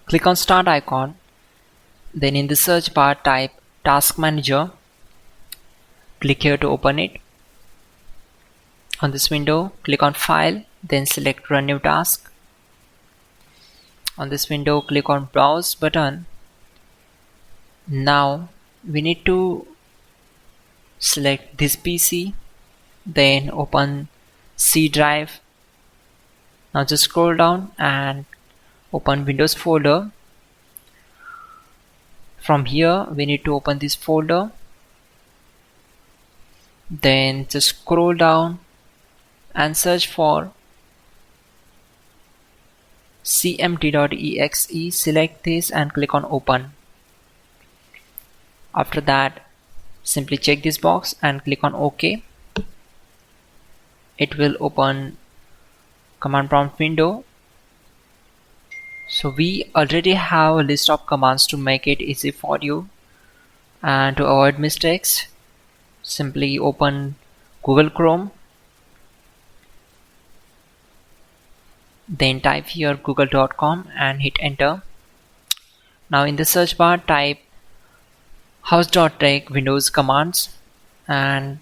Click on Start icon, then in the search bar type Task Manager. Click here to open it. On this window, click on File, then select Run New Task. On this window, click on Browse button. Now we need to select this PC, then open C drive. Now just scroll down and open Windows folder. From here we need to open this folder, then just scroll down and search for cmd.exe. Select this and click on open. After that, simply check this box and click on OK. It will open command prompt window. So we already have a list of commands to make it easy for you, and to avoid mistakes, simply open Google Chrome, then type here google.com and hit enter. Now in the search bar type hows.tech Windows commands and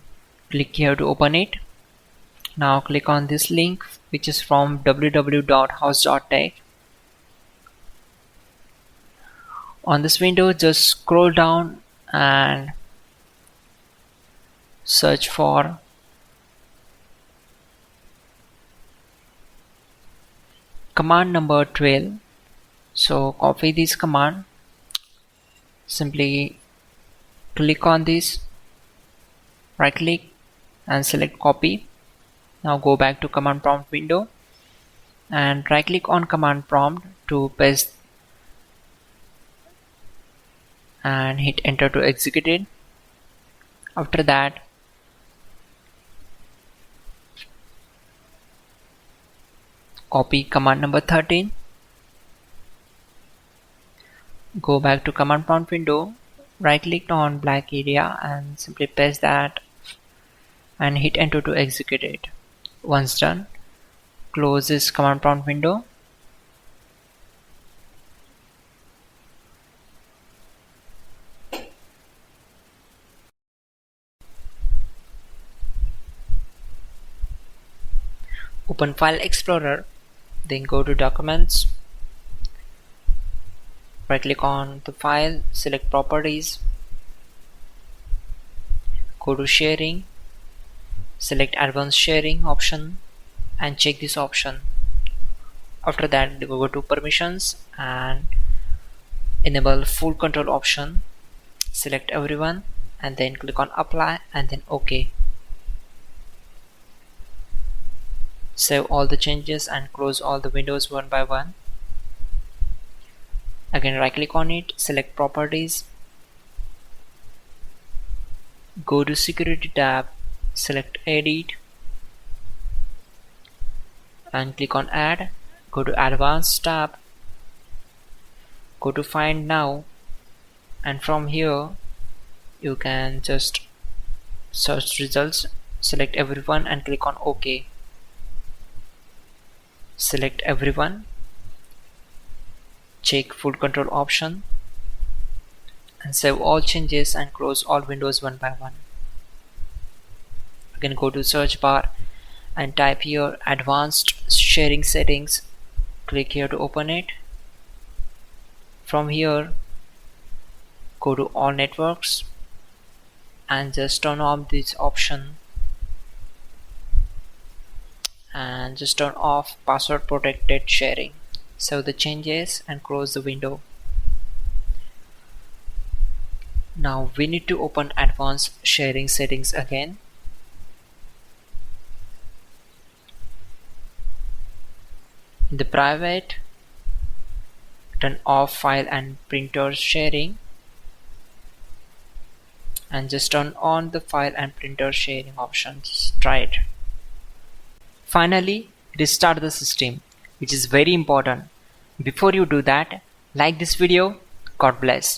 click here to open it. Now click on this link, which is from www.hows.tech. On this window, just scroll down and search for command number 12. So copy this command, simply click on this, right click and select copy. Now go back to command prompt window and right click on command prompt to paste and hit enter to execute it. After that, copy command number 13, go back to command prompt window, right click on black area and simply paste that and hit enter to execute it. Once done, close this command prompt window. Open File Explorer, then go to Documents, right click on the file, select Properties, go to Sharing, select Advanced Sharing option and check this option. After that, go to Permissions and enable Full Control option, select everyone and then click on Apply and then OK. Save all the changes and close all the windows one by one. Again, right click on it, select Properties, go to Security tab, select Edit and click on Add. Go to Advanced tab, go to Find Now, and from here you can just search results, select everyone and click on OK. Select everyone, check Full Control option and save all changes and close all windows one by one. Again, go to search bar and type here Advanced Sharing Settings, click here to open it. From here, go to All Networks and just turn off this option and just turn off password protected sharing. Save the changes and close the window. Now we need to open Advanced Sharing Settings again. In the private, turn off file and printer sharing and just turn on the file and printer sharing options. Try it. Finally, restart the system, which is very important. Before you do that, like this video. God bless.